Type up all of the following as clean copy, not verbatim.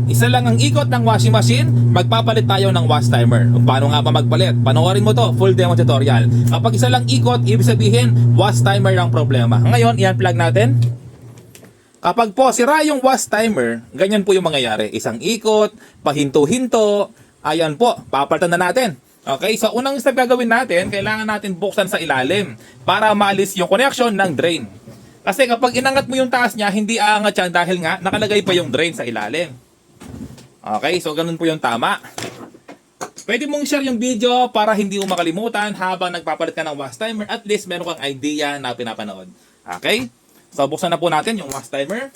Isa lang ang ikot ng washing machine, magpapalit tayo ng wash timer. Paano nga ba magpalit? Panoorin mo to, full demo tutorial. Kapag isa lang ikot, ibig sabihin, wash timer ang problema. Ngayon, i-unplug natin. Kapag po sira yung wash timer, ganyan po yung mangyayari. Isang ikot, pahinto-hinto, ayan po, papalitan na natin. Okay, so unang step gagawin natin, kailangan natin buksan sa ilalim para maalis yung connection ng drain. Kasi kapag inangat mo yung taas niya, hindi aangat yan dahil nga nakalagay pa yung drain sa ilalim. Okay, so ganun po yung tama. Pwede mong share yung video para hindi mo makalimutan habang nagpapalit ka ng wash timer. At least meron kang idea na pinapanood. Okay, so buksan na po natin yung wash timer.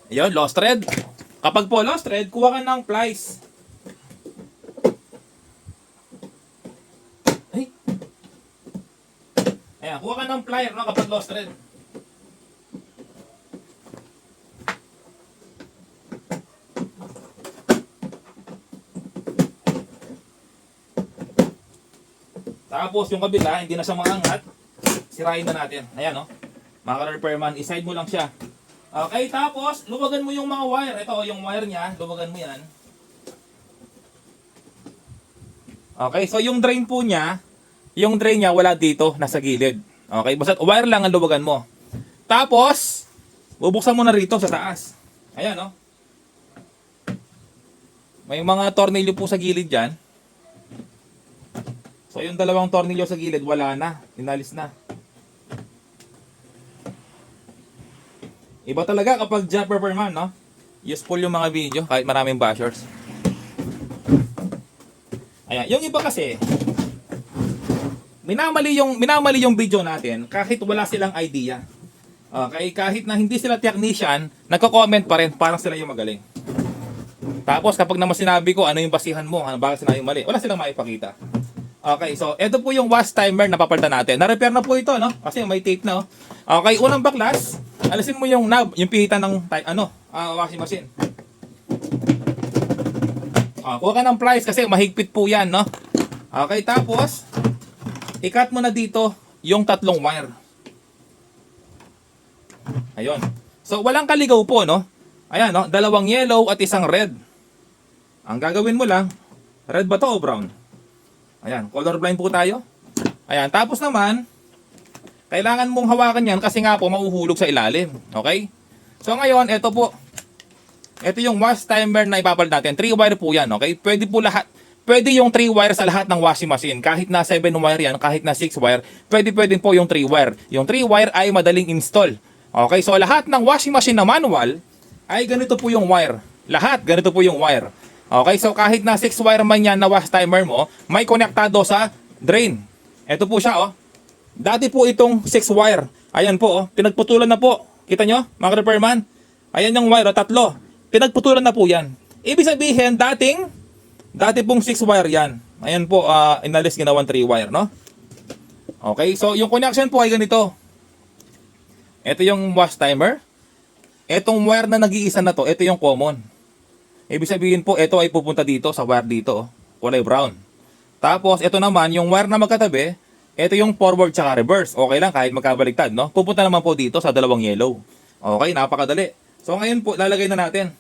Ayun, lost thread. Kapag po lost thread, kuha ka ng plies. Ayan, kuha ka ng plier no, kapag lost thread. Tapos yung kabila, hindi na siya maangat. Sirain na natin. Ayan no. Mga repairman, iside mo lang siya. Okay, tapos luwagan mo yung mga wire. Ito yung wire niya, luwagan mo yan. Okay, so yung drain po niya, yung drain niya wala dito, nasa gilid. Okay, basta wire lang ang luwagan mo. Tapos, bubuksan mo na rito sa taas. Ayan no. May mga tornilyo po sa gilid dyan. So yung dalawang tornilyo sa gilid, wala na. Inalis na. Iba talaga kapag job repairman, no? Useful yung mga video, kahit maraming bashers. Ayan, yung iba kasi, minamali yung video natin kahit wala silang idea. Okay, kahit na hindi sila technician, nagko-comment pa rin, parang sila yung magaling. Tapos kapag naman sinabi ko, ano yung basihan mo, ano bakit sinabi mali, wala silang maipakita. Okay, so ito po yung wash timer na papalitan natin. Na-repair na po ito, no? Kasi may tape na, oh. Okay, unang baklas, alisin mo yung knob, yung pihitan ng washing machine. Kuha ka ng pliers kasi mahigpit po yan, no? Okay, tapos, i-cut mo na dito yung tatlong wire. Ayun. So, walang kaligaw po, no? Ayan, no? Dalawang yellow at isang red. Ang gagawin mo lang, red ba to o brown? Ayan, colorblind po tayo. Ayan, tapos naman, kailangan mong hawakan yan kasi nga po mauhulog sa ilalim. Okay? So ngayon, ito po. Ito yung wash timer na ipapalit natin. 3 wire po yan, okay? Pwede po lahat. Pwede yung 3 wire sa lahat ng washing machine. Kahit na 7 wire yan, kahit na 6 wire, pwede po yung 3 wire. Yung 3 wire ay madaling install. Okay, so lahat ng washing machine na manual ay ganito po yung wire. Lahat ganito po yung wire. Okay, so kahit na 6 wire man yan na wash timer mo, may konektado sa drain. Ito po siya, oh. Dati po itong 6 wire. Ayan po, oh. Pinagputulan na po. Kita nyo, mga repairman? Ayan yung wire, oh, tatlo. Pinagputulan na po yan. Ibig sabihin, dati pong 6 wire yan. Ayan po, inalis ginawan 3 wire, no? Okay, so yung connection po ay ganito. Ito yung wash timer. Etong wire na nag-iisa na to, ito yung common. Ibig sabihin po, ito ay pupunta dito sa wire dito, oh, kulay brown. Tapos, ito naman, yung wire na magkatabi, ito yung forward tsaka reverse. Okay lang, kahit magkabaliktad, no? Pupunta naman po dito sa dalawang yellow. Okay, napakadali. So, ngayon po, lalagay na natin.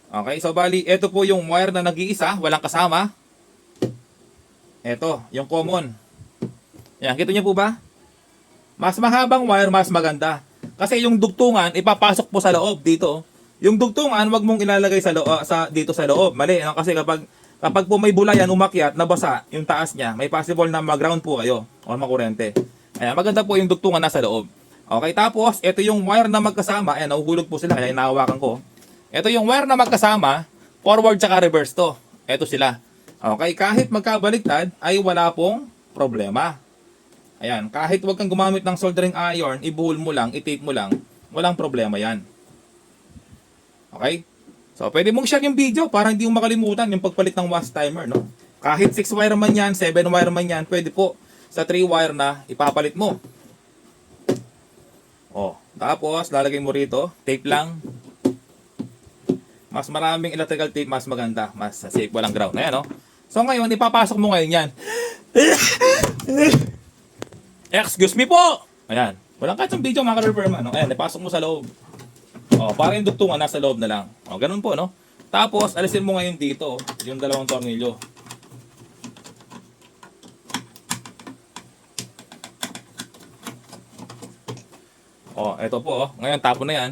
Okay, so bali, ito po yung wire na nag-iisa, walang kasama. Ito, yung common. Yan, kita niyo po ba? Mas mahabang wire, mas maganda. Kasi yung dugtungan, ipapasok po sa loob dito, oh. Yung dugtungan, wag mong ilalagay sa dito sa loob. Mali, no? Kasi kapag po may bulayan, umakyat, nabasa yung taas niya, may possible na mag-ground po kayo o makurente. Ayan, maganda po yung dugtungan nasa loob. Okay, tapos, ito yung wire na magkasama. Ayan, nahuhulog po sila, kaya inahawakan ko. Ito yung wire na magkasama, forward tsaka reverse to. Ito sila. Okay, kahit magkabaliktad, ay wala pong problema. Ayan, kahit wag kang gumamit ng soldering iron, ibuhol mo lang, i-tape mo lang, walang problema yan. Okay? So, pwede mong share yung video para hindi mo makalimutan yung pagpalit ng wash timer, no? Kahit 6 wire man yan, 7 wire man yan, pwede po sa 3 wire na ipapalit mo. Oh, tapos, lalagay mo rito, tape lang. Mas maraming electrical tape, mas maganda, mas safe, walang ground. Ayan, no? So, ngayon, ipapasok mo ngayon yan. Excuse me po! Ayan. Walang kahit isang video mga ka-repairman, no? Ayan, ipasok mo sa loob. Para yung dugtungan nasa loob na lang. Ganun po, no? Tapos, alisin mo ngayon dito, yung dalawang tornilyo. Ito po, ngayon tapo na yan.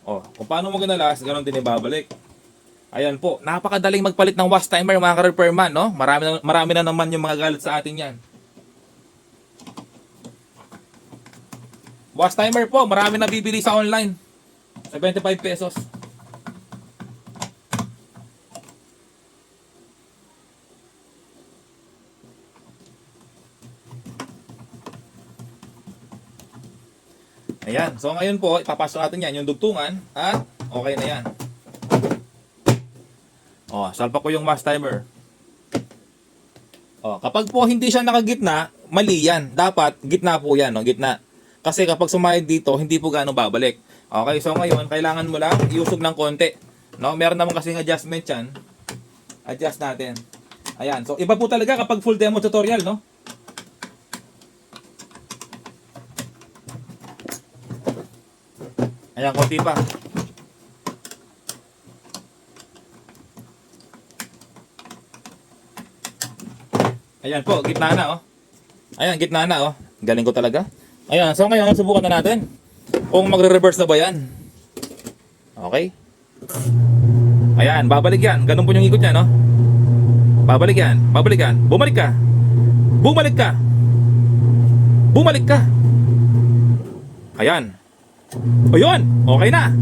Kung paano mo ginalas, ganun din ibabalik. Ayan po, napakadaling magpalit ng wash timer mga ka-repairman, no? Marami na naman yung mga galit sa atin yan. Wash timer po, marami na bibili sa online. 75 pesos. Ayan, so ngayon po, ipapasok natin yan, yung dugtungan, at okay na yan. Salpa ko yung wash timer. Kapag po hindi siya nakagitna, mali yan. Dapat, gitna po yan, no? Gitna. Kasi kapag sumayad dito, hindi po gaano babalik. Okay, so ngayon, kailangan mo lang iusog ng konti. No? Meron naman kasing adjustment yan. Adjust natin. Ayan, so iba po talaga kapag full demo tutorial, no? Ayan, konti pa. Ayan po, gitna na, Ayan, gitna na, Galing ko talaga. Ayan, so ngayon, subukan na natin kung magre-reverse na ba yan. Okay? Ayan, babalik yan. Ganun po yung ikot niya, no? Babalik yan. Babalik yan. Bumalik ka. Bumalik ka. Bumalik ka. Ayan. Ayun, okay na.